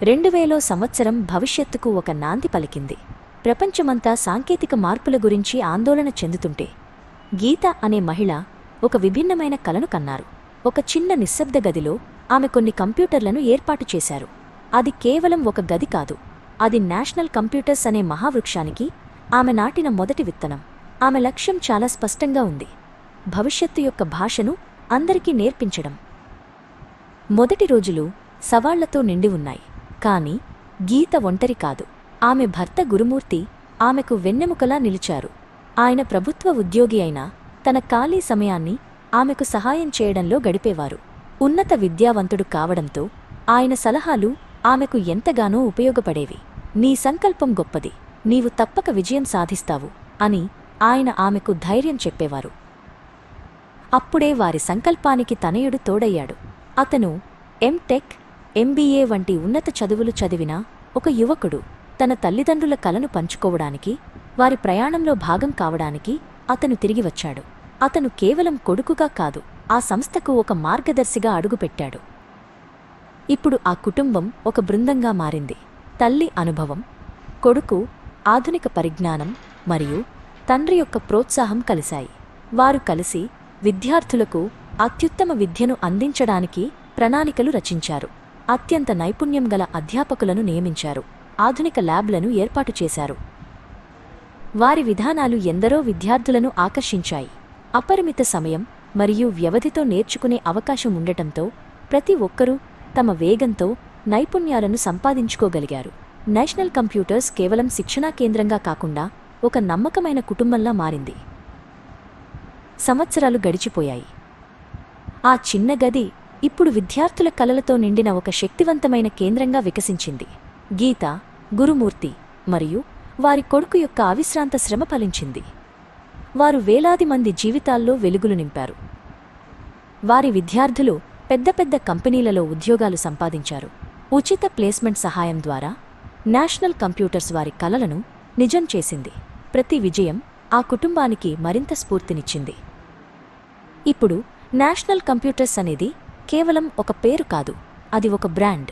2000 సంవత్సరం భవిష్యత్తుకు ఒక నాంది పలికింది. ప్రపంచమంతా సాంకేతిక మార్పుల గురించి ఆందోళన చెందుతుంటే గీత అనే మహిళ ఒక విభిన్నమైన కలను కన్నారు. ఒక చిన్న నిశ్శబ్ద గదిలో ఆమె కొన్ని కంప్యూటర్లను ఏర్పాటు చేశారు. అది కేవలం ఒక గది కాదు, అది నేషనల్ కంప్యూటర్స్ అనే మహావృక్షానికి ఆమె నాటిన మొదటి విత్తనం. ఆమె లక్ష్యం చాలా స్పష్టంగా ఉంది: భవిష్యత్తు యొక్క భాషను అందరికీ నేర్పించడం. మొదటి రోజులు సవాళ్లతో నిండి ఉన్నాయి. కాని గీత ఒంటరి కాదు. ఆమె భర్త గురుమూర్తి ఆమెకు వెన్నెముకలా నిలిచారు. ఆయన ప్రభుత్వ ఉద్యోగి అయినా తన ఖాళీ సమయాన్ని ఆమెకు సహాయం చేయడంలో గడిపేవారు. ఉన్నత విద్యావంతుడు కావడంతో ఆయన సలహాలు ఆమెకు ఎంతగానో ఉపయోగపడేవి. నీ సంకల్పం గొప్పది, నీవు తప్పక విజయం సాధిస్తావు అని ఆయన ఆమెకు ధైర్యం చెప్పేవారు. అప్పుడే వారి సంకల్పానికి తనయుడు తోడయ్యాడు. అతను ఎంటెక్, ఎంబీఏ వంటి ఉన్నత చదువులు చదివిన ఒక యువకుడు. తన తల్లిదండ్రుల కలను పంచుకోవడానికి, వారి ప్రయాణంలో భాగం కావడానికి అతను తిరిగి వచ్చాడు. అతను కేవలం కొడుకుగా కాదు, ఆ సంస్థకు ఒక మార్గదర్శిగా అడుగుపెట్టాడు. ఇప్పుడు ఆ కుటుంబం ఒక బృందంగా మారింది. తల్లి అనుభవం, కొడుకు ఆధునిక పరిజ్ఞానం మరియు తండ్రి యొక్క ప్రోత్సాహం కలిశాయి. వారు కలిసి విద్యార్థులకు అత్యుత్తమ విద్యను అందించడానికి ప్రణాళికలు రచించారు. అత్యంత నైపుణ్యం గల అధ్యాపకులను నియమించారు. ఆధునిక ల్యాబ్లను ఏర్పాటు చేశారు. వారి విధానాలు ఎందరో విద్యార్థులను ఆకర్షించాయి. అపరిమిత సమయం మరియు వ్యవధితో నేర్చుకునే అవకాశం ఉండటంతో ప్రతి ఒక్కరూ తమ వేగంతో నైపుణ్యాలను సంపాదించుకోగలిగారు. నేషనల్ కంప్యూటర్స్ కేవలం శిక్షణా కేంద్రంగా కాకుండా ఒక నమ్మకమైన కుటుంబంలా మారింది. సంవత్సరాలు గడిచిపోయాయి. ఆ చిన్న గది ఇప్పుడు విద్యార్థుల కలలతో నిండిన ఒక శక్తివంతమైన కేంద్రంగా వికసించింది. గీత, గురుమూర్తి మరియు వారి కొడుకు యొక్క అవిశ్రాంత శ్రమ ఫలించింది. వారు వేలాది మంది జీవితాల్లో వెలుగులు నింపారు. వారి విద్యార్థులు పెద్ద పెద్ద కంపెనీలలో ఉద్యోగాలు సంపాదించారు. ఉచిత ప్లేస్మెంట్ సహాయం ద్వారా నేషనల్ కంప్యూటర్స్ వారి కలలను నిజం చేసింది. ప్రతి విజయం ఆ కుటుంబానికి మరింత స్ఫూర్తినిచ్చింది. ఇప్పుడు నేషనల్ కంప్యూటర్స్ అనేది కేవలం ఒక పేరు కాదు, అది ఒక బ్రాండ్.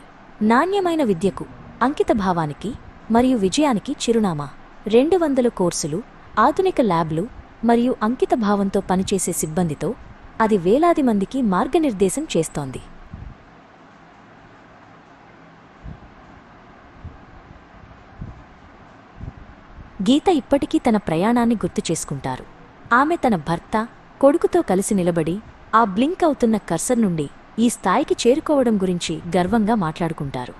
నాణ్యమైన విద్యకు, అంకితభావానికి మరియు విజయానికి చిరునామా. 200 కోర్సులు, ఆధునిక ల్యాబ్లు మరియు అంకితభావంతో పనిచేసే సిబ్బందితో అది వేలాది మందికి మార్గనిర్దేశం చేస్తోంది. గీత ఇప్పటికీ తన ప్రయాణాన్ని గుర్తు చేసుకుంటారు. ఆమె తన భర్త, కొడుకుతో కలిసి నిలబడి ఆ బ్లింక్ అవుతున్న కర్సర్ నుండి ఈ స్థాయికి చేరుకోవడం గురించి గర్వంగా మాట్లాడుకుంటారు.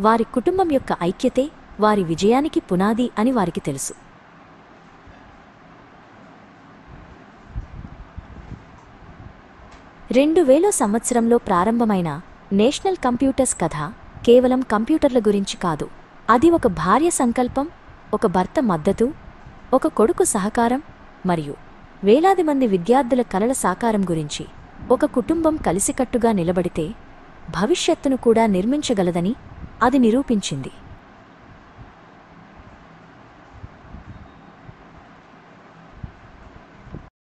వారి కుటుంబం యొక్క ఐక్యతే వారి విజయానికి పునాది అని వారికి తెలుసు. 2000 సంవత్సరంలో ప్రారంభమైన నేషనల్ కంప్యూటర్స్ కథ కేవలం కంప్యూటర్ల గురించి కాదు. అది ఒక భార్య సంకల్పం, ఒక భర్త మద్దతు, ఒక కొడుకు సహకారం మరియు వేలాది మంది విద్యార్థుల కలల సాకారం గురించి. ఒక కుటుంబం కలిసికట్టుగా నిలబడితే భవిష్యత్తును కూడా నిర్మించగలదని అది నిరూపించింది.